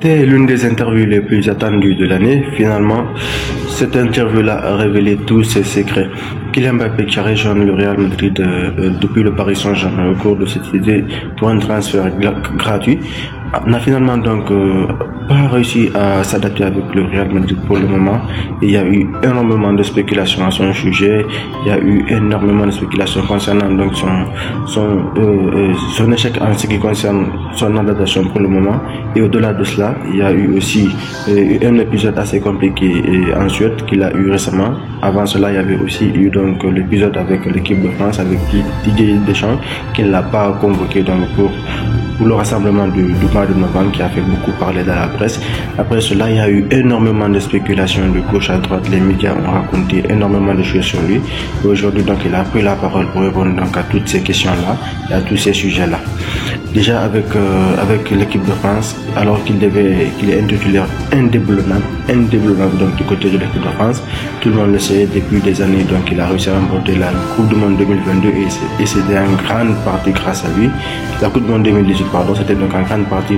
C'était l'une des interviews les plus attendues de l'année. Finalement, cette interview-là a révélé tous ses secrets. Kylian Mbappé qui a rejoint le Real Madrid depuis le Paris Saint-Germain au cours de cette idée pour un transfert gratuit n'a finalement donc pas réussi à s'adapter avec le Real Madrid pour le moment. Il y a eu énormément de spéculations à son sujet. Il y a eu énormément de spéculations concernant donc son échec en ce qui concerne son adaptation pour le moment. Et au-delà de cela, il y a eu aussi un épisode assez compliqué en Suède qu'il a eu récemment. Avant cela, il y avait aussi eu donc l'épisode avec l'équipe de France, avec Didier Deschamps, qui ne l'a pas convoqué donc pour le rassemblement du mois de novembre qui a fait beaucoup parler dans la presse. Après cela, il y a eu énormément de spéculations de gauche à droite. Les médias ont raconté énormément de choses sur lui. Et aujourd'hui, donc, il a pris la parole pour répondre donc à toutes ces questions-là et à tous ces sujets-là. Déjà avec l'équipe de France, alors qu'il est intitulaire indéboulonnable donc du côté de l'équipe de France. Tout le monde le sait depuis des années, donc il a réussi à remporter la Coupe du Monde 2022 et c'était en grande partie grâce à lui. La Coupe du Monde 2018, pardon, c'était donc en grande partie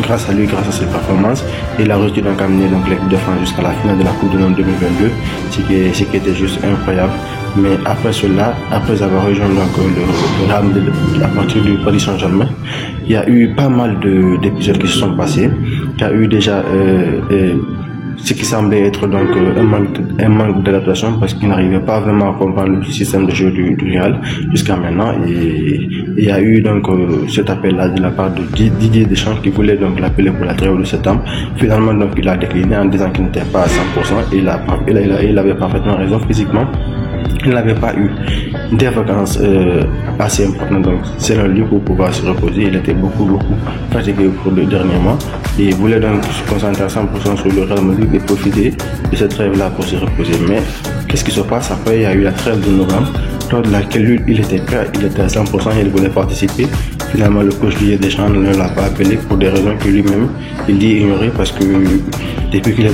grâce à lui, grâce à ses performances. Il a réussi donc à amener donc l'équipe de France jusqu'à la finale de la Coupe du Monde 2022, ce qui était juste incroyable. Mais après cela, après avoir rejoint donc le Real Madrid à partir du Paris Saint-Germain, il y a eu pas mal d'épisodes qui se sont passés. Il y a eu déjà ce qui semblait être donc un manque d'adaptation parce qu'il n'arrivait pas vraiment à comprendre le système de jeu du Real jusqu'à maintenant. Et il y a eu donc cet appel-là de la part de Didier Deschamps qui voulait donc l'appeler pour la trêve de septembre. Finalement, donc il a décliné en disant qu'il n'était pas à 100% et il avait parfaitement raison physiquement. Il n'avait pas eu des vacances assez importantes, donc selon lui, pour pouvoir se reposer. Il était beaucoup fatigué au cours des derniers mois et il voulait donc se concentrer à 100% sur le Real Madrid et profiter de cette trêve-là pour se reposer. Mais qu'est-ce qui se passe après? Il y a eu la trêve de novembre, lors de laquelle lui, il était prêt, il était à 100%, il voulait participer. Finalement, le coach Didier Deschamps ne l'a pas appelé pour des raisons que lui-même il dit ignorer parce que depuis qu'il est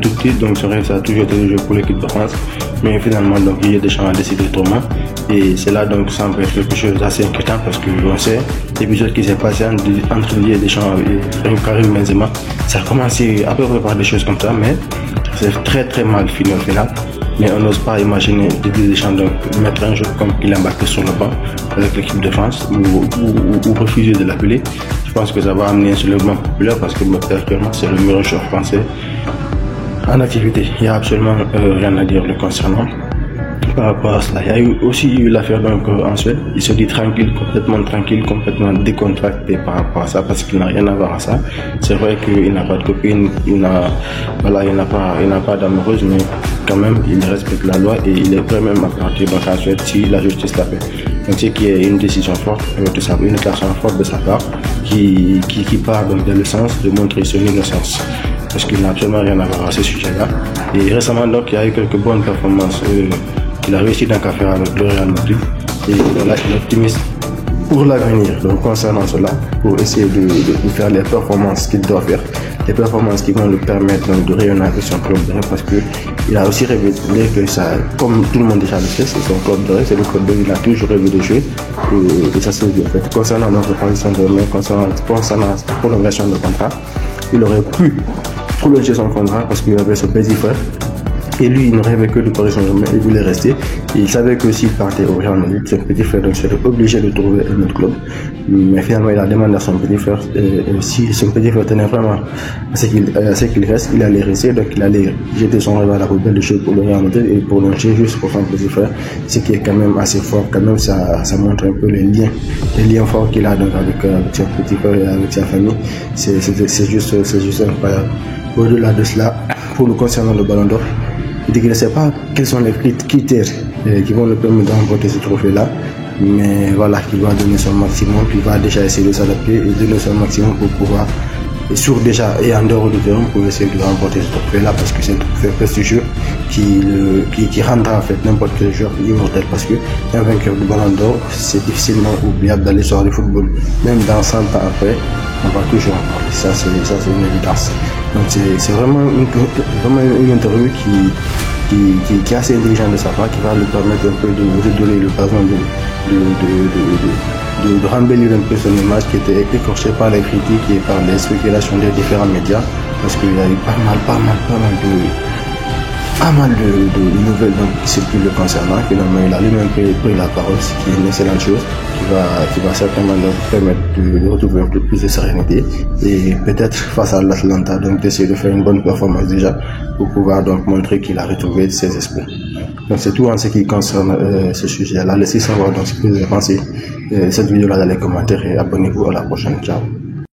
tout petit, donc son rêve ça a toujours été de jouer pour l'équipe de France. Mais finalement, donc Didier Deschamps a décidé autrement. Et c'est là donc semble être quelque chose d'assez inquiétant parce que on sait l'épisode qui s'est passé entre Didier Deschamps et Karim Benzema, ça a commencé à peu près par des choses comme ça, mais c'est très mal fini au final. Mais on n'ose pas imaginer Didier Deschamps donc mettre un jeu comme Kylian Mbappé sur le banc avec l'équipe de France ou refuser de l'appeler. Je pense que ça va amener un soulèvement populaire parce que Mbappé actuellement c'est le meilleur joueur français en activité. Il n'y a absolument rien à dire le concernant. Par rapport à cela, il y a eu aussi l'affaire donc en Suède. Il se dit complètement décontracté par rapport à ça parce qu'il n'a rien à voir à ça. C'est vrai qu'il n'a pas de copine, il n'a pas d'amoureuse, mais quand même il respecte la loi et il est prêt même à partir donc en Suède si la justice l'appelle. Donc c'est qu'il y a une décision forte, une déclaration forte de sa part qui part donc dans le sens de montrer son innocence. Parce qu'il n'a absolument rien à voir à ce sujet-là. Et récemment donc il y a eu quelques bonnes performances. Il a réussi donc à faire avec le Real Madrid et voilà, il est optimiste pour l'avenir. Donc concernant cela, pour essayer de faire les performances qu'il doit faire, les performances qui vont lui permettre donc de rayonner avec son club de rêve parce que il a aussi révélé que ça, comme tout le monde déjà le sait, c'est son club de rêve, c'est le club de il a toujours rêvé de jouer et ça se dit en fait. Concernant notre transition de main, concernant la prolongation de contrat, il aurait pu prolonger son contrat parce qu'il avait ce petit frère. Et lui, il ne rêvait que de Paris Saint-Germain, il voulait rester. Et il savait que s'il partait au Real Madrid, son petit frère serait obligé de trouver un autre club. Mais finalement, il a demandé à son petit frère si son petit frère tenait vraiment à ce qu'il reste, il allait rester. Donc, il allait jeter son rêve à la poubelle de jouer pour le Real Madrid et prolonger juste pour son petit frère. Ce qui est quand même assez fort. Quand même, ça montre un peu les liens forts qu'il a donc avec son petit frère et avec sa famille. C'est juste incroyable. Au-delà de cela, pour le concernant le Ballon d'Or, il dit qu'il ne sait pas quels sont les critères qui vont le permettre d'emporter ce trophée-là, mais voilà, qu'il va donner son maximum, qu'il va déjà essayer de s'adapter et donner son maximum pour pouvoir, et en dehors du terrain, pour essayer de remporter ce trophée-là, parce que c'est un trophée prestigieux qui rendra en fait n'importe quel joueur immortel, parce qu'un vainqueur du Ballon d'Or, c'est difficilement oubliable dans l'histoire du football. Même dans 100 ans après, on va toujours en parler. Ça, c'est une évidence. Donc c'est vraiment une interview qui est assez intelligente de sa part, qui va lui permettre un peu de redonner le besoin de rembellir un peu son image qui était écorchée par les critiques et par les spéculations des différents médias, parce qu'il y a eu pas mal de nouvelles qui circulent le concernant. Finalement, il a lui-même pris la parole, ce qui est une excellente chose, qui va certainement leur permettre de retrouver un peu plus de sérénité et peut-être face à l'Atlanta, donc d'essayer de faire une bonne performance déjà pour pouvoir donc montrer qu'il a retrouvé ses esprits. Donc c'est tout en ce qui concerne ce sujet-là. Laissez savoir donc ce que vous avez pensé de cette vidéo-là dans les commentaires et abonnez-vous à la prochaine. Ciao.